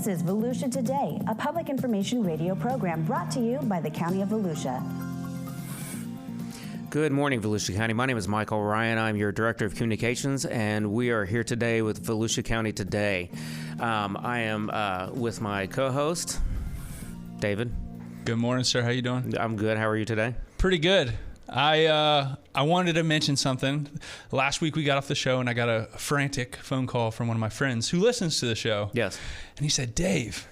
This is Volusia Today, a public information radio program brought to you by the County of Volusia. Good morning, Volusia County. My name is Michael Ryan. I'm your Director of Communications, and we are here today with Volusia County Today. I am with my co-host, David. Good morning, sir. How you doing? I'm good. How are you today? Pretty good. I wanted to mention something. Last week we got off the show, and I got a frantic phone call from one of my friends who listens to the show. Yes. And he said, Dave,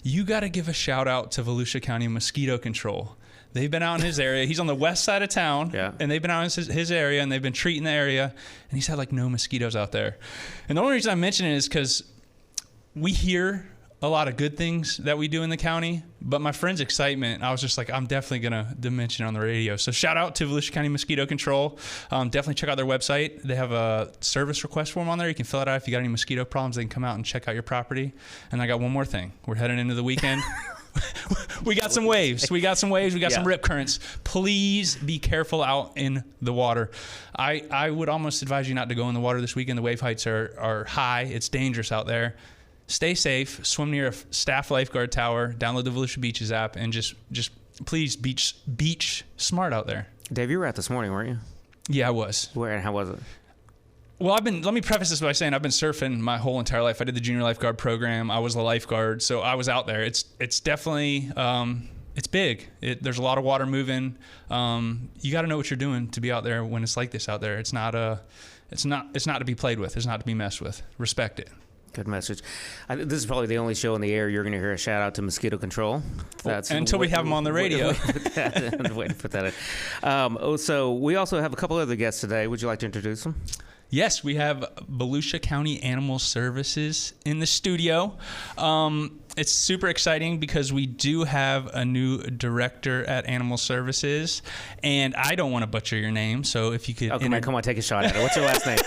you got to give a shout out to Volusia County Mosquito Control. They've been out in his area. He's on the west side of town, and they've been out in his area, and they've been treating the area, and he's had like no mosquitoes out there. And the only reason I'm mentioning it is because we hear a lot of good things that we do in the county, but my friend's excitement, I was just like, I'm definitely going to mention it on the radio. So shout out to Volusia County Mosquito Control. Definitely check out their website. They have a service request form on there. You can fill it out. If you got any mosquito problems, they can come out and check out your property. And I got one more thing. We're heading into the weekend. We got some waves. We got some rip currents. Please be careful out in the water. I would almost advise you not to go in the water this weekend. The wave heights are high. It's dangerous out there. Stay safe. Swim near a staff lifeguard tower. Download the Volusia Beaches app, and just please beach smart out there. Dave, you were out this morning, weren't you? Yeah, I was. Where and how was it? Well, let me preface this by saying I've been surfing my whole entire life. I did the junior lifeguard program. I was a lifeguard, so I was out there. It's definitely it's big. There's a lot of water moving. You got to know what you're doing to be out there when it's like this out there. It's not to be played with. It's not to be messed with. Respect it. Good message. This is probably the only show in the air you're going to hear a shout out to mosquito control. That's until we have them on the radio. Wait to put that in. So we also have a couple other guests today. Would you like to introduce them? Yes, we have Volusia County Animal Services in the studio. It's super exciting because we do have a new director at Animal Services, and I don't want to butcher your name, so if you could... Oh, come on, take a shot at it. What's your last name?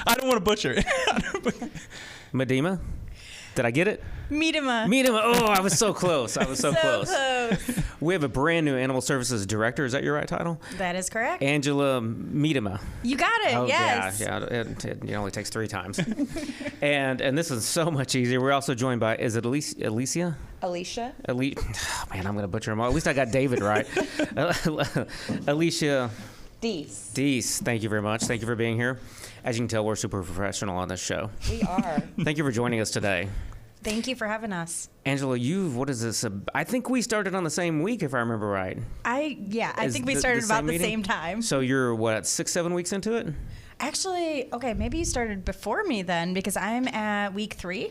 I don't want to butcher it. Miedema? Did I get it? Miedema. Oh, I was so close. So close. We have a brand new Animal Services Director. Is that your right title? That is correct. Angela Miedema. You got it, yes. Yeah. It only takes 3 times. and this is so much easier. We're also joined by, is it Alicia? Alicia. Oh, man, I'm going to butcher them all. At least I got David right. Alicia. Dease. Thank you very much. Thank you for being here. As you can tell, we're super professional on this show. We are. Thank you for joining us today. Thank you for having us. Angela, what is this? I think we started on the same week, if I remember right. I think we started about the same time. So you're, 6-7 weeks into it? Actually, okay, maybe you started before me then, because I'm at week 3.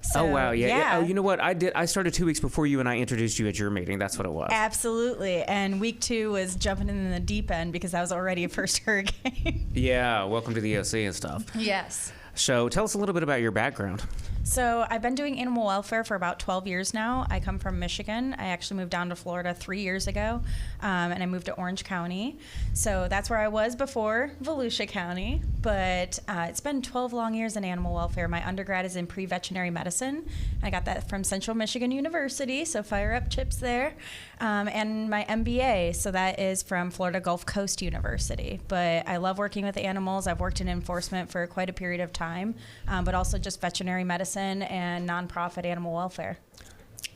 So, oh, wow. Yeah. Oh, you know what? I started 2 weeks before you, and I introduced you at your meeting. That's what it was. Absolutely. And week 2 was jumping in the deep end because I was already a first hurricane. Yeah. Welcome to the OC and stuff. Yes. So tell us a little bit about your background. So I've been doing animal welfare for about 12 years now. I come from Michigan. I actually moved down to Florida 3 years ago, and I moved to Orange County. So that's where I was before Volusia County. But it's been 12 long years in animal welfare. My undergrad is in pre-veterinary medicine. I got that from Central Michigan University, so fire up chips there. And my MBA, so that is from Florida Gulf Coast University. But I love working with animals. I've worked in enforcement for quite a period of time, but also just veterinary medicine and nonprofit animal welfare.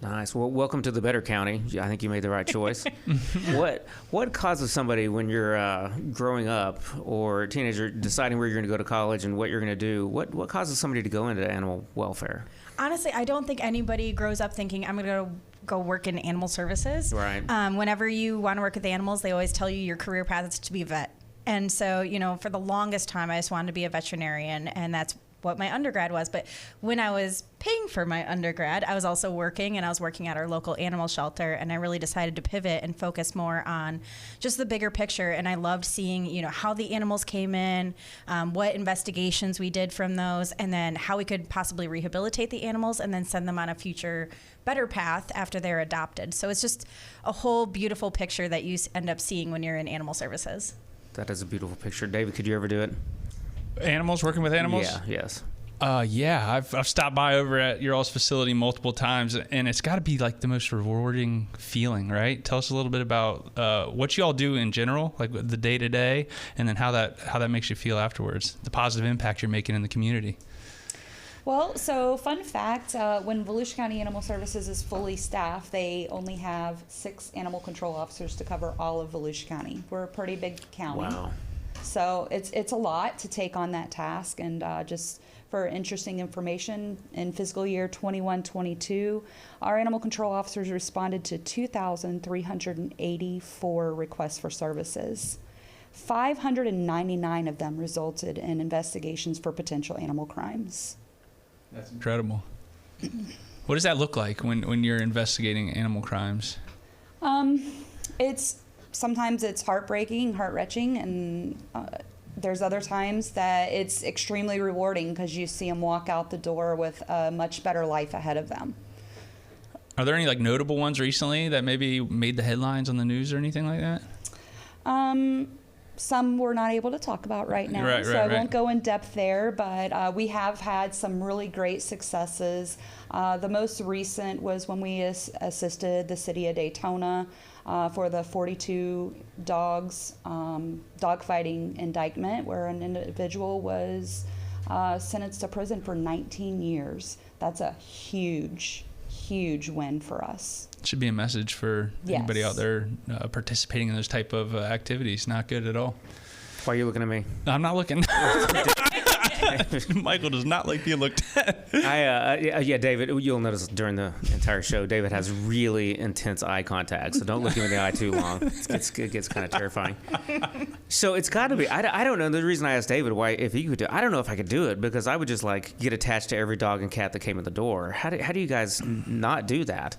Nice. Well, welcome to the better county. I think you made the right choice. What causes somebody when you're growing up or a teenager deciding where you're going to go to college and what you're going to do? What causes somebody to go into animal welfare? Honestly, I don't think anybody grows up thinking I'm going to go work in animal services. Right. Whenever you want to work with animals, they always tell you your career path is to be a vet. And so, for the longest time, I just wanted to be a veterinarian, and that's what my undergrad was. But when I was paying for my undergrad, I was also working, and I was working at our local animal shelter, and I really decided to pivot and focus more on just the bigger picture. And I loved seeing, how the animals came in, what investigations we did from those, and then how we could possibly rehabilitate the animals and then send them on a future better path after they're adopted. So it's just a whole beautiful picture that you end up seeing when you're in animal services. That is a beautiful picture. David, could you ever do it? Animals, working with animals? Yeah, yes. Yeah, I've stopped by over at your all's facility multiple times, and it's got to be like the most rewarding feeling, right? Tell us a little bit about what you all do in general, like the day to day, and then how that makes you feel afterwards, the positive impact you're making in the community. Well, so fun fact, when Volusia County Animal Services is fully staffed, they only have 6 animal control officers to cover all of Volusia County. We're a pretty big county. Wow. So it's a lot to take on that task. And just for interesting information, in fiscal year 21-22, our animal control officers responded to 2,384 requests for services. 599 of them resulted in investigations for potential animal crimes. That's incredible. What does that look like when you're investigating animal crimes? Sometimes it's heartbreaking, heart-wrenching, and there's other times that it's extremely rewarding because you see them walk out the door with a much better life ahead of them. Are there any like notable ones recently that maybe made the headlines on the news or anything like that? Some we're not able to talk about right now, I won't go in depth there, but we have had some really great successes. The most recent was when we assisted the city of Daytona for the 42 dogs dogfighting indictment, where an individual was sentenced to prison for 19 years. That's a huge win for us. It should be a message for anybody out there participating in those type of activities. Not good at all. Why are you looking at me? I'm not looking. Michael does not like being looked at. David, you'll notice during the entire show, David has really intense eye contact, so don't look him in the eye too long. It gets kind of terrifying. So it's got to be, I don't know, the reason I asked David why, if he could do it, I don't know if I could do it, because I would just like get attached to every dog and cat that came in the door. How do you guys not do that?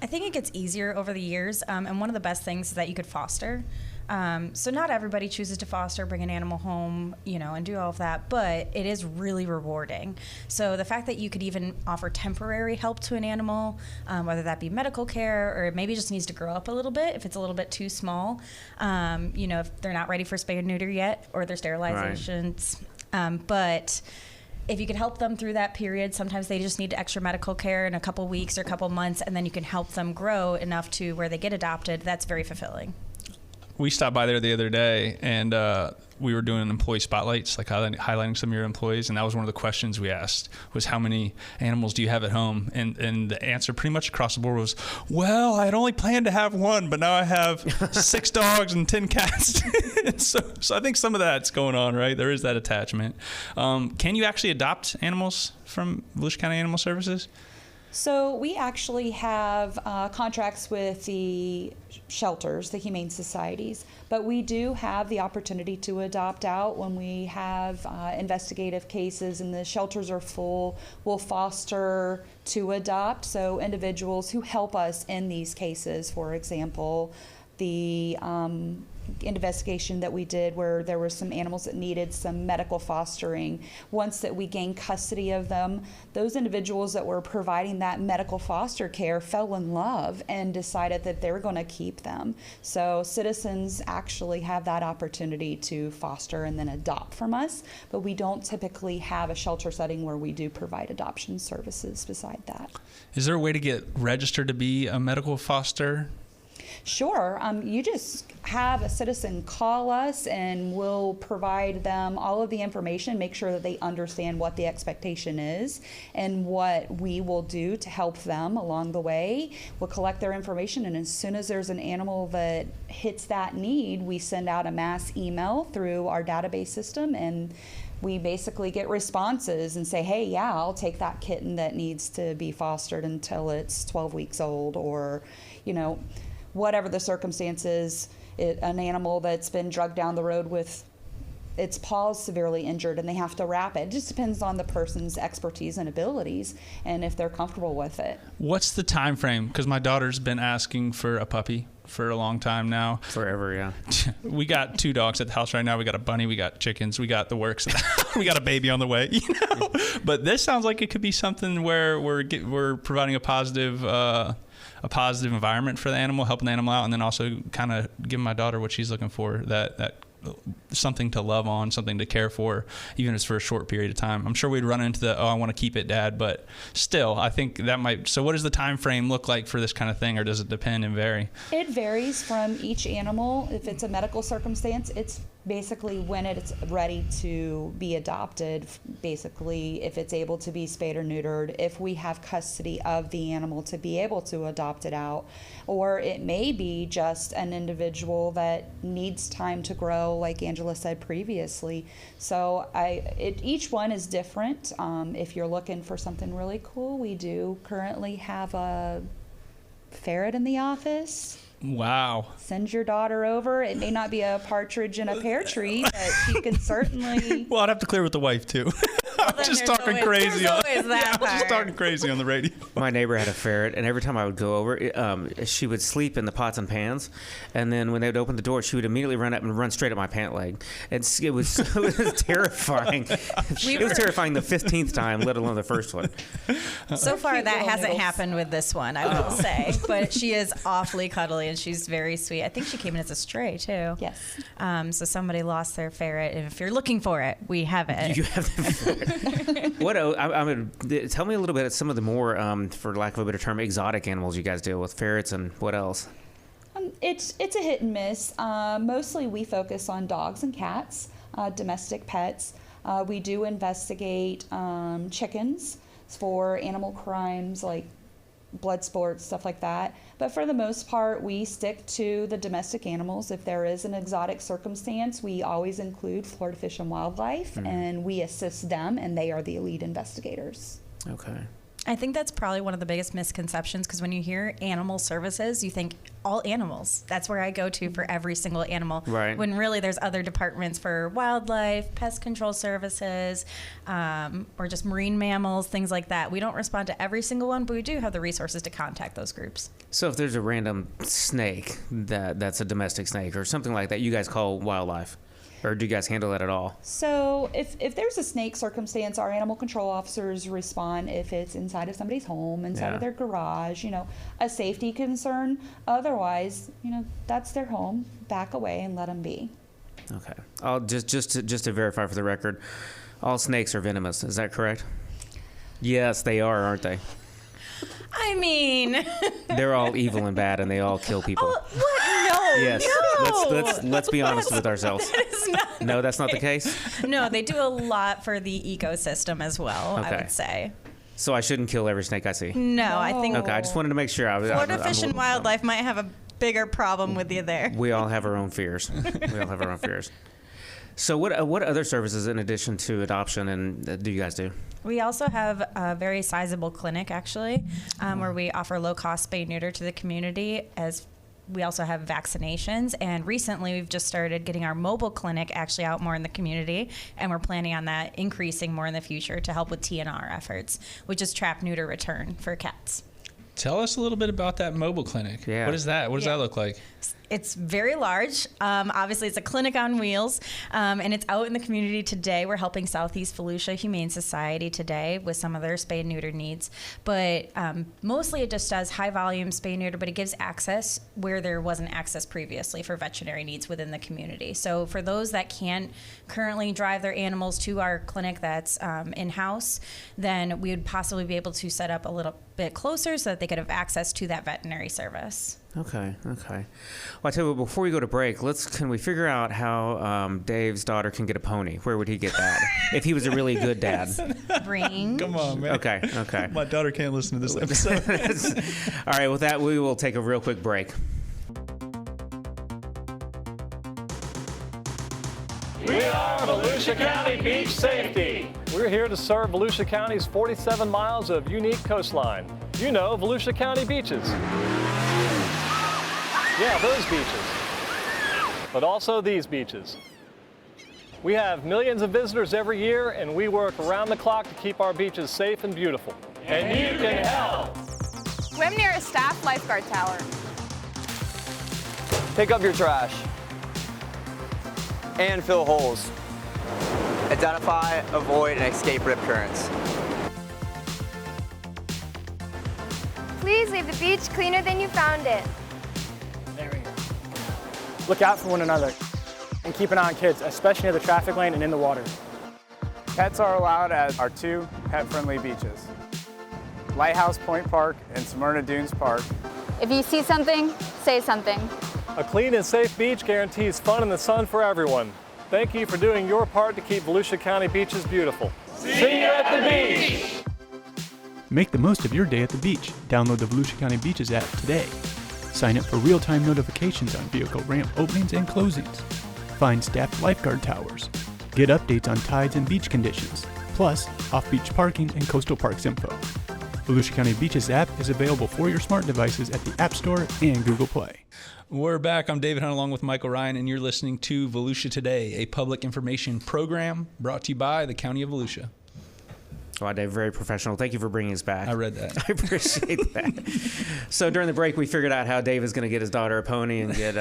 I think it gets easier over the years, and one of the best things is that you could foster. So not everybody chooses to foster, bring an animal home, and do all of that, but it is really rewarding. So the fact that you could even offer temporary help to an animal, whether that be medical care or maybe just needs to grow up a little bit if it's a little bit too small, if they're not ready for spay and neuter yet or their sterilizations. Right. But if you could help them through that period, sometimes they just need extra medical care in a couple weeks or a couple months, and then you can help them grow enough to where they get adopted. That's very fulfilling. We stopped by there the other day, and we were doing employee spotlights, like highlighting some of your employees, and that was one of the questions we asked, was how many animals do you have at home? And the answer pretty much across the board was, well, I had only planned to have 1, but now I have 6 dogs and 10 cats. so I think some of that's going on, right? There is that attachment. Can you actually adopt animals from Volusia County Animal Services? So we actually have contracts with the shelters, the humane societies, but we do have the opportunity to adopt out when we have investigative cases and the shelters are full. We'll foster to adopt, so individuals who help us in these cases, for example, the investigation that we did where there were some animals that needed some medical fostering. Once that we gained custody of them, those individuals that were providing that medical foster care fell in love and decided that they were going to keep them. So citizens actually have that opportunity to foster and then adopt from us, but we don't typically have a shelter setting where we do provide adoption services beside that. Is there a way to get registered to be a medical foster? Sure. You just have a citizen call us and we'll provide them all of the information, make sure that they understand what the expectation is and what we will do to help them along the way. We'll collect their information, and as soon as there's an animal that hits that need, we send out a mass email through our database system, and we basically get responses and say, hey, yeah, I'll take that kitten that needs to be fostered until it's 12 weeks old, or, whatever the circumstances, an animal that's been drugged down the road with its paws severely injured and they have to wrap it. It just depends on the person's expertise and abilities and if they're comfortable with it. What's the time frame? Because my daughter's been asking for a puppy for a long time now. Forever, yeah. We got 2 dogs at the house right now. We got a bunny, we got chickens, we got the works. We got a baby on the way, But this sounds like it could be something where we're providing a positive environment for the animal, helping the animal out, and then also kind of giving my daughter what she's looking for, that something to love on, something to care for, even if it's for a short period of time. I'm sure we'd run into I want to keep it, Dad, but still, I think that might. So what does the time frame look like for this kind of thing, or does it depend and vary? It varies from each animal. If it's a medical circumstance, it's basically when it's ready to be adopted, basically if it's able to be spayed or neutered, if we have custody of the animal to be able to adopt it out, or it may be just an individual that needs time to grow, like Angela said previously. So each one is different. If you're looking for something really cool, we do currently have a ferret in the office. Wow. Send your daughter over. It may not be a partridge in a pear tree, but she can certainly. Well, I'd have to clear with the wife too. I'm just talking crazy. I'm just talking crazy on the radio. My neighbor had a ferret, and every time I would go over, she would sleep in the pots and pans, and then when they would open the door, she would immediately run up and run straight at my pant leg. And it was terrifying. It was terrifying the 15th time, let alone the first one. So far, that hasn't happened with this one, I will say. But she is awfully cuddly, and she's very sweet. I think she came in as a stray, too. Yes. So somebody lost their ferret, and if you're looking for it, we have it. You have the ferret. Tell me a little bit of some of the more, for lack of a better term, exotic animals you guys deal with, ferrets, and what else? It's a hit and miss. Mostly we focus on dogs and cats, domestic pets. We do investigate chickens for animal crimes like blood sports, stuff like that. But for the most part, we stick to the domestic animals. If there is an exotic circumstance, we always include Florida Fish and Wildlife, and we assist them, and they are the lead investigators. Okay. I think that's probably one of the biggest misconceptions, because when you hear animal services, you think all animals. That's where I go to for every single animal. Right. When really there's other departments for wildlife, pest control services, or just marine mammals, things like that. We don't respond to every single one, but we do have the resources to contact those groups. So if there's a random snake that's a domestic snake or something like that, you guys call wildlife? Or do you guys handle that at all? So if there's a snake circumstance, our animal control officers respond if it's inside of somebody's home, inside of their garage, a safety concern. Otherwise, that's their home. Back away and let them be. Okay. I'll just to verify for the record, all snakes are venomous. Is that correct? Yes, they are, aren't they? I mean, they're all evil and bad, and they all kill people. Oh, what? No. Yes. No. Let's be honest with ourselves. That is not No, that's not the case. No, they do a lot for the ecosystem as well. Okay. I would say. So I shouldn't kill every snake I see. No, I think. Okay, I just wanted to make sure. Florida Fish and Wildlife might have a bigger problem with you there. We all have our own fears. So what other services in addition to adoption and do you guys do? We also have a very sizable clinic, actually, where we offer low-cost spay-neuter to the community. As we also have vaccinations, and recently we've just started getting our mobile clinic actually out more in the community, and we're planning on that increasing more in the future to help with TNR efforts, which is trap, neuter, return for cats. Tell us a little bit about that mobile clinic. Yeah. What is that? What does that look like? It's very large. Obviously, it's a clinic on wheels, and it's out in the community today. We're helping Southeast Volusia Humane Society today with some of their spay and neuter needs. But mostly it just does high volume spay and neuter, but it gives access where there wasn't access previously for veterinary needs within the community. So for those that can't currently drive their animals to our clinic that's in-house, then we would possibly be able to set up a little bit closer so that they could have access to that veterinary service. Okay. Well, I tell you what, before we go to break, can we figure out how Dave's daughter can get a pony? Where would he get that? If he was a really good dad. Range. Come on, man. Okay. My daughter can't listen to this episode. All right, with that, we will take a real quick break. We are Volusia County Beach Safety. We're here to serve Volusia County's 47 miles of unique coastline. You know, Volusia County beaches. Yeah, those beaches. But also these beaches. We have millions of visitors every year, and we work around the clock to keep our beaches safe and beautiful. And you can help. Swim near a staff lifeguard tower. Pick up your trash and fill holes. Identify, avoid, and escape rip currents. Please leave the beach cleaner than you found it. There we go. Look out for one another and keep an eye on kids, especially near the traffic lane and in the water. Pets are allowed at our 2 pet-friendly beaches, Lighthouse Point Park and Smyrna Dunes Park. If you see something, say something. A clean and safe beach guarantees fun in the sun for everyone. Thank you for doing your part to keep Volusia County beaches beautiful. See you at the beach! Make the most of your day at the beach. Download the Volusia County Beaches app today. Sign up for real-time notifications on vehicle ramp openings and closings. Find staffed lifeguard towers. Get updates on tides and beach conditions, plus off-beach parking and coastal parks info. Volusia County Beaches app is available for your smart devices at the App Store and Google Play. We're back. I'm David Hunt along with Michael Ryan, and you're listening to Volusia Today, a public information program brought to you by the County of Volusia. Wow, Dave, very professional. Thank you for bringing us back. I read that. I appreciate that. So during the break, we figured out how Dave is going to get his daughter a pony and get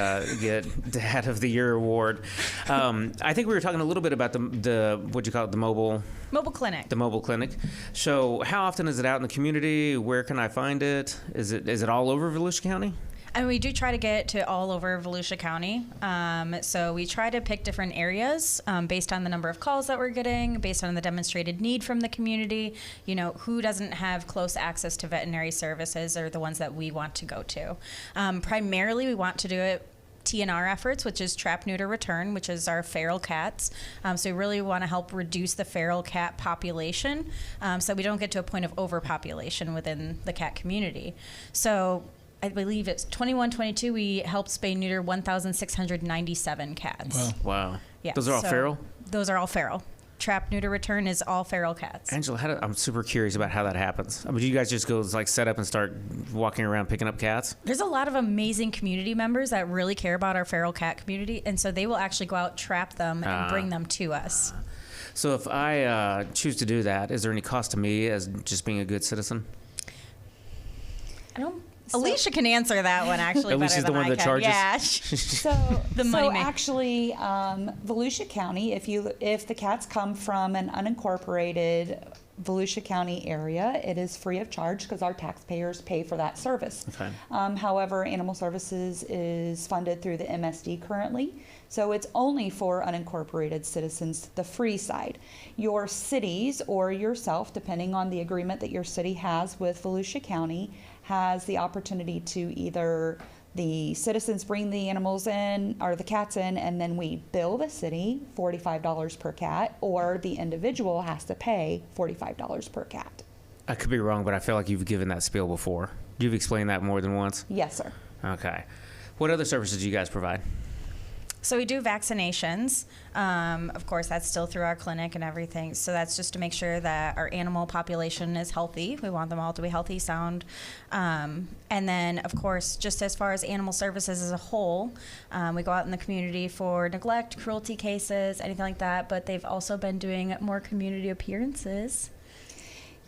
Dad of the Year award. I think we were talking a litdo bit about the what you call it, the mobile clinic. The mobile clinic. So how often is it out in the community? Where can I find it? Is it all over Volusia County? And we do try to get to all over Volusia County. So we try to pick different areas based on the number of calls that we're getting, based on the demonstrated need from the community. You know, who doesn't have close access to veterinary services are the ones that we want to go to. Primarily, we want to do it TNR efforts, which is trap, neuter, return, which is our feral cats. So we really want to help reduce the feral cat population so we don't get to a point of overpopulation within the cat community. So I believe it's 21-22, we helped spay neuter 1,697 cats. Wow. Yeah, Those are all feral? Those are all feral. Trap, neuter, return is all feral cats. Angela, I'm super curious about how that happens. I mean, do you guys just go like set up and start walking around picking up cats? There's a lot of amazing community members that really care about our feral cat community, and so they will actually go out, trap them, and bring them to us. So if I choose to do that, is there any cost to me as just being a good citizen? Alicia can answer that one actually Alicia's better than the one I that can. charges. Yeah. So actually, Volusia County, if the cats come from an unincorporated Volusia County area, it is free of charge because our taxpayers pay for that service. Okay. However, Animal Services is funded through the MSD currently, so it's only for unincorporated citizens, the free side. Your cities or yourself, depending on the agreement that your city has with Volusia County, has the opportunity to either the citizens bring the animals in or the cats in and then we bill the city $45 per cat, or the individual has to pay $45 per cat. I could be wrong, but I feel like you've given that spiel before. You've explained that more than once? Yes, sir. Okay. What other services do you guys provide? So we do vaccinations. Of course, that's still through our clinic and everything. So that's just to make sure that our animal population is healthy. We want them all to be healthy, sound. And then, of course, just as far as animal services as a whole, we go out in the community for neglect, cruelty cases, anything like that. But they've also been doing more community appearances.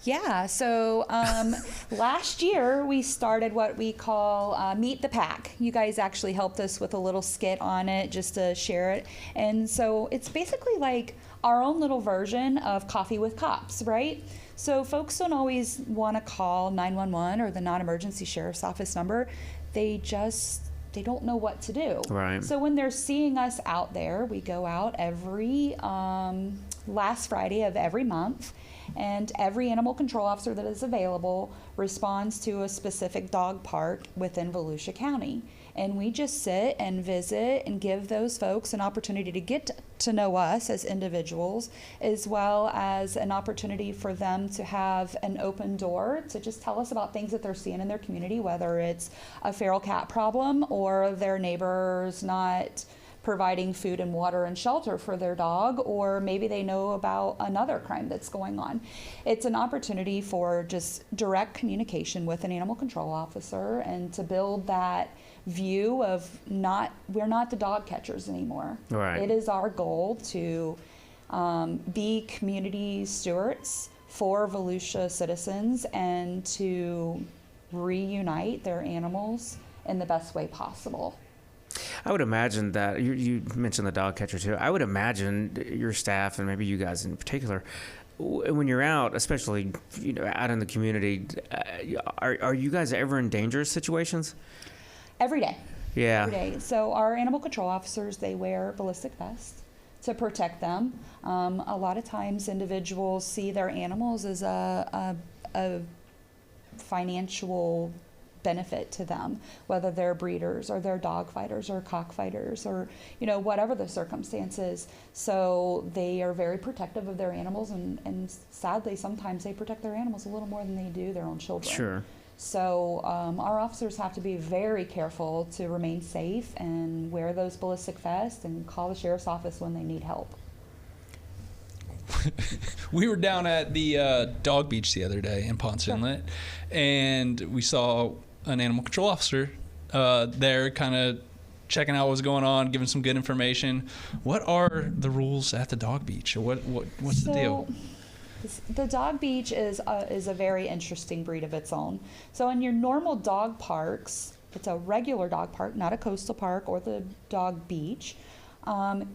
Yeah, so last year we started what we call Meet the Pack. You guys actually helped us with a little skit on it just to share it. And so it's basically like our own little version of Coffee with Cops, right? So folks don't always want to call 911 or the non-emergency sheriff's office number. They don't know what to do. Right. So when they're seeing us out there, we go out every last Friday of every month, and every animal control officer that is available responds to a specific dog park within Volusia County. And we just sit and visit and give those folks an opportunity to get to know us as individuals, as well as an opportunity for them to have an open door to just tell us about things that they're seeing in their community, whether it's a feral cat problem or their neighbors not providing food and water and shelter for their dog, or maybe they know about another crime that's going on. It's an opportunity for just direct communication with an animal control officer and to build that view of we're not the dog catchers anymore. Right. It is our goal to be community stewards for Volusia citizens and to reunite their animals in the best way possible. I would imagine that you mentioned the dog catcher too. I would imagine your staff and maybe you guys in particular, when you're out, especially out in the community, are you guys ever in dangerous situations? Every day. Yeah. Every day. So our animal control officers, they wear ballistic vests to protect them. A lot of times individuals see their animals as a financial benefit to them, whether they're breeders or they're dog fighters or cockfighters or, whatever the circumstances. So they are very protective of their animals, and sadly, sometimes they protect their animals a little more than they do their own children. Sure. So our officers have to be very careful to remain safe and wear those ballistic vests and call the sheriff's office when they need help. We were down at the dog beach the other day in Ponce Inlet, and we saw an animal control officer there kind of checking out what's going on, giving some good information. What are the rules at the dog beach? Or what's the deal? The dog beach is a very interesting breed of its own. So in your normal dog parks, it's a regular dog park, not a coastal park or the dog beach.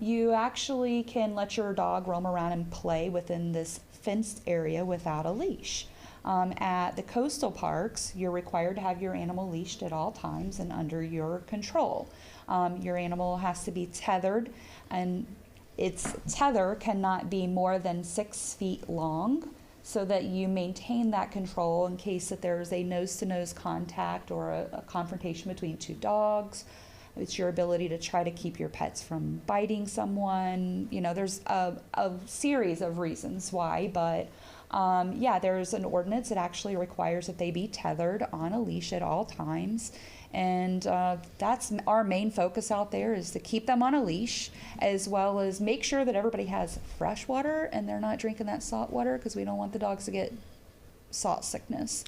You actually can let your dog roam around and play within this fenced area without a leash. At the coastal parks, you're required to have your animal leashed at all times and under your control. Your animal has to be tethered, and its tether cannot be more than 6 feet long, so that you maintain that control in case that there's a nose-to-nose contact or a confrontation between two dogs. It's your ability to try to keep your pets from biting someone. There's a series of reasons why, but there's an ordinance that actually requires that they be tethered on a leash at all times. And that's our main focus out there, is to keep them on a leash, as well as make sure that everybody has fresh water and they're not drinking that salt water, because we don't want the dogs to get salt sickness.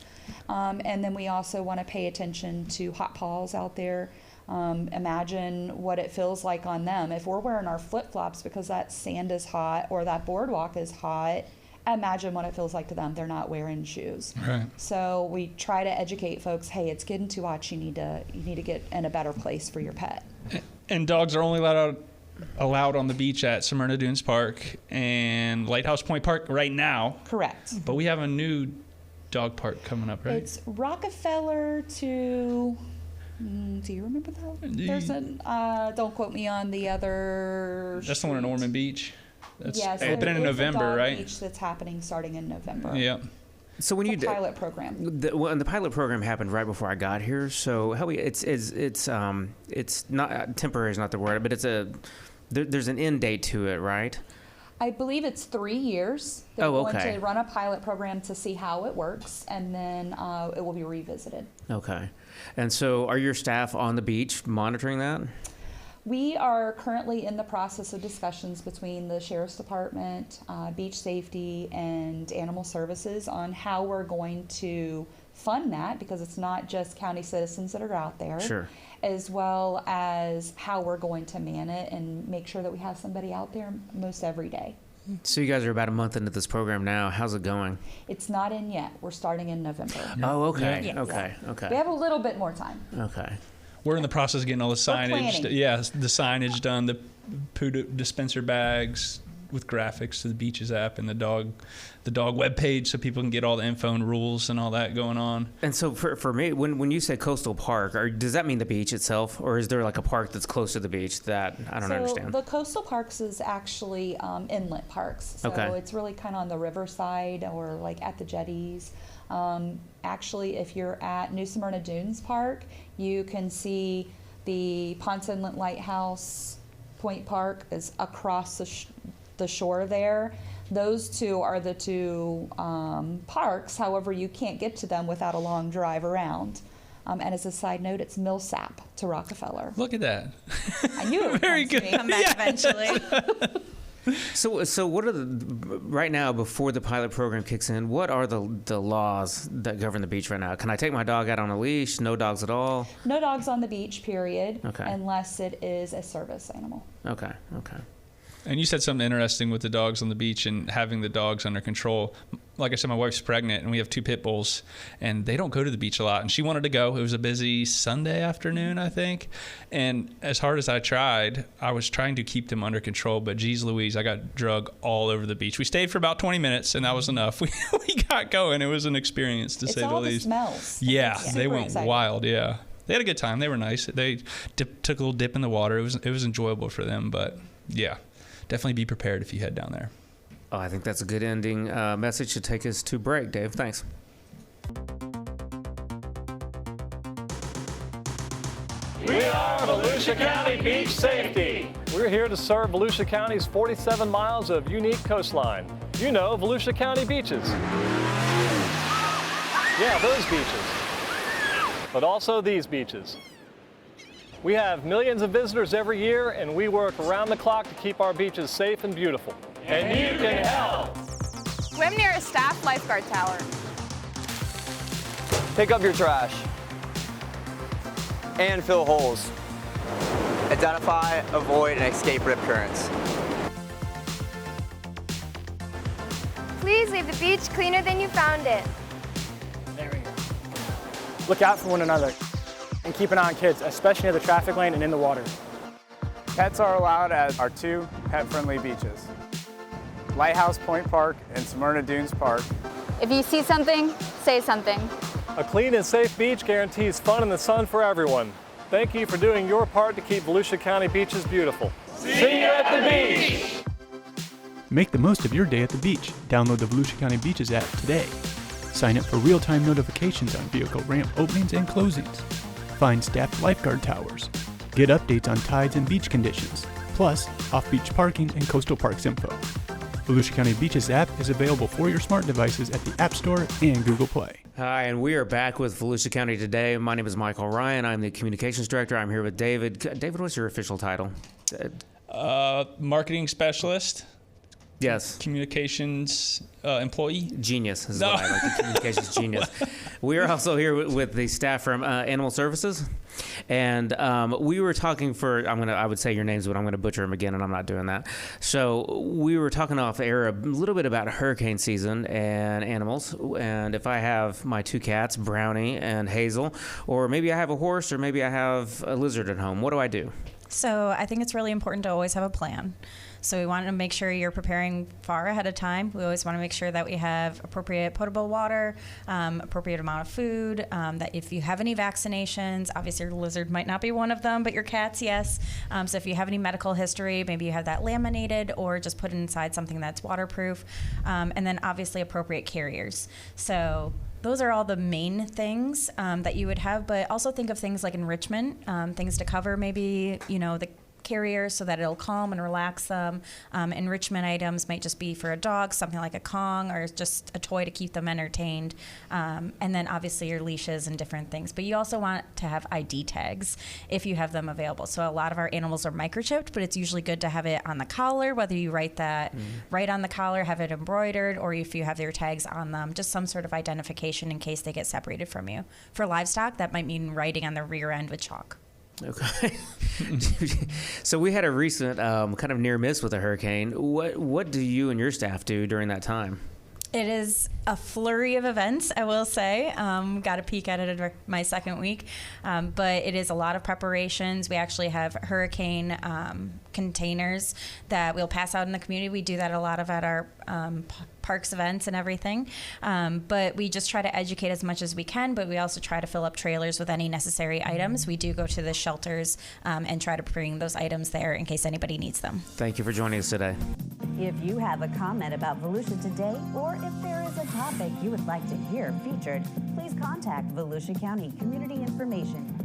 And then we also want to pay attention to hot paws out there. Imagine what it feels like on them. If we're wearing our flip-flops because that sand is hot or that boardwalk is hot, imagine what it feels like to them. They're not wearing shoes. Right. So we try to educate folks, hey, it's getting too hot. You need to get in a better place for your pet. And dogs are only allowed on the beach at Smyrna Dunes Park and Lighthouse Point Park right now. Correct. But we have a new dog park coming up, right? It's Rockefeller to... do you remember that? There's don't quote me on the other... That's the one in Ormond Beach? Yes, it's been in November, right? Beach that's happening starting in November. Yeah. So when it's a pilot program. The pilot program happened right before I got here. So it's not temporary is not the word, but there's an end date to it, right? I believe it's 3 years. They're going to run a pilot program to see how it works, and then it will be revisited. Okay. And so are your staff on the beach monitoring that? We are currently in the process of discussions between the Sheriff's Department, Beach Safety, and Animal Services on how we're going to fund that, because it's not just county citizens that are out there. Sure. As well as how we're going to man it and make sure that we have somebody out there most every day. So you guys are about a month into this program now. How's it going? It's not in yet. We're starting in November. Oh, okay. Yeah. Okay. We have a little bit more time. Okay. We're in the process of getting all the signage. Yeah, the signage done, the poo dispenser bags with graphics to the Beaches app and the dog webpage, so people can get all the info and rules and all that going on. And so for me, when you say coastal park, does that mean the beach itself, or is there like a park that's close to the beach that I don't understand? The coastal parks is actually inlet parks. So it's really kind of on the riverside or like at the jetties. Actually, if you're at New Smyrna Dunes Park, you can see the Ponce Inlet Lighthouse Point Park is across the shore there. Those two are the two parks. However, you can't get to them without a long drive around. And as a side note, it's Millsap to Rockefeller. Look at that. I knew it would Very good. Come back eventually. So what are right now, before the pilot program kicks in, what are the laws that govern the beach right now? Can I take my dog out on a leash? No dogs at all? No dogs on the beach, period. Okay. Unless it is a service animal. Okay. And you said something interesting with the dogs on the beach and having the dogs under control. Like I said, my wife's pregnant and we have 2 pit bulls, and they don't go to the beach a lot. And she wanted to go. It was a busy Sunday afternoon, I think. And as hard as I tried, I was trying to keep them under control. But geez Louise, I got drug all over the beach. We stayed for about 20 minutes, and that was enough. We got going. It was an experience, to say the least. It's all the smells. Yeah, they went exciting. wild, yeah. They had a good time. They were nice. They took a little dip in the water. It was enjoyable for them, but yeah. Definitely be prepared if you head down there. Oh, I think that's a good ending message to take us to break, Dave. Thanks. Volusia County Beach Safety. We're here to serve Volusia County's 47 miles of unique coastline. You know, Volusia County beaches. Yeah, those beaches. But also these beaches. We have millions of visitors every year, and we work around the clock to keep our beaches safe and beautiful. And you can help. Swim near a staff lifeguard tower. Pick up your trash. And fill holes. Identify, avoid, and escape rip currents. Please leave the beach cleaner than you found it. There we go. Look out for one another and keep an eye on kids, especially near the traffic lane and in the water. Pets are allowed at our 2 pet-friendly beaches, Lighthouse Point Park and Smyrna Dunes Park. If you see something, say something. A clean and safe beach guarantees fun in the sun for everyone. Thank you for doing your part to keep Volusia County beaches beautiful. See you at the beach! Make the most of your day at the beach. Download the Volusia County Beaches app today. Sign up for real-time notifications on vehicle ramp openings and closings. Find staffed lifeguard towers. Get updates on tides and beach conditions, plus off-beach parking and coastal parks info. Volusia County Beaches app is available for your smart devices at the App Store and Google Play. Hi, and we are back with Volusia County Today. My name is Michael Ryan. I'm the Communications Director. I'm here with David. David, what's your official title? Marketing Specialist. Yes. Communications employee. Genius is what I like. The communications genius. We are also here with the staff from Animal Services, and we were talking I would say your names, but I'm gonna butcher them again, and I'm not doing that. So we were talking off air a little bit about hurricane season and animals, and if I have my 2 cats, Brownie and Hazel, or maybe I have a horse, or maybe I have a lizard at home, what do I do? So I think it's really important to always have a plan. So we want to make sure you're preparing far ahead of time. We always want to make sure that we have appropriate potable water, appropriate amount of food, that if you have any vaccinations, obviously your lizard might not be one of them, but your cats, yes. So if you have any medical history, maybe you have that laminated or just put it inside something that's waterproof. And then obviously appropriate carriers. So those are all the main things that you would have, but also think of things like enrichment, things to cover maybe, the carrier so that it'll calm and relax them. Enrichment items might just be for a dog, something like a Kong or just a toy to keep them entertained. And then obviously your leashes and different things. But you also want to have ID tags if you have them available. So a lot of our animals are microchipped, but it's usually good to have it on the collar, whether you write that right on the collar, have it embroidered, or if you have their tags on them, just some sort of identification in case they get separated from you. For livestock, that might mean writing on the rear end with chalk. Okay. So we had a recent kind of near miss with a hurricane. What do you and your staff do during that time? It is a flurry of events, I will say. Got a peek at it my second week. But it is a lot of preparations. We actually have hurricane containers that we'll pass out in the community. We do that a lot of at our parks events and everything. But we just try to educate as much as we can, but we also try to fill up trailers with any necessary items. We do go to the shelters and try to bring those items there in case anybody needs them. Thank you for joining us today. If you have a comment about Volusia Today, or if there is a topic you would like to hear featured, please contact Volusia County Community Information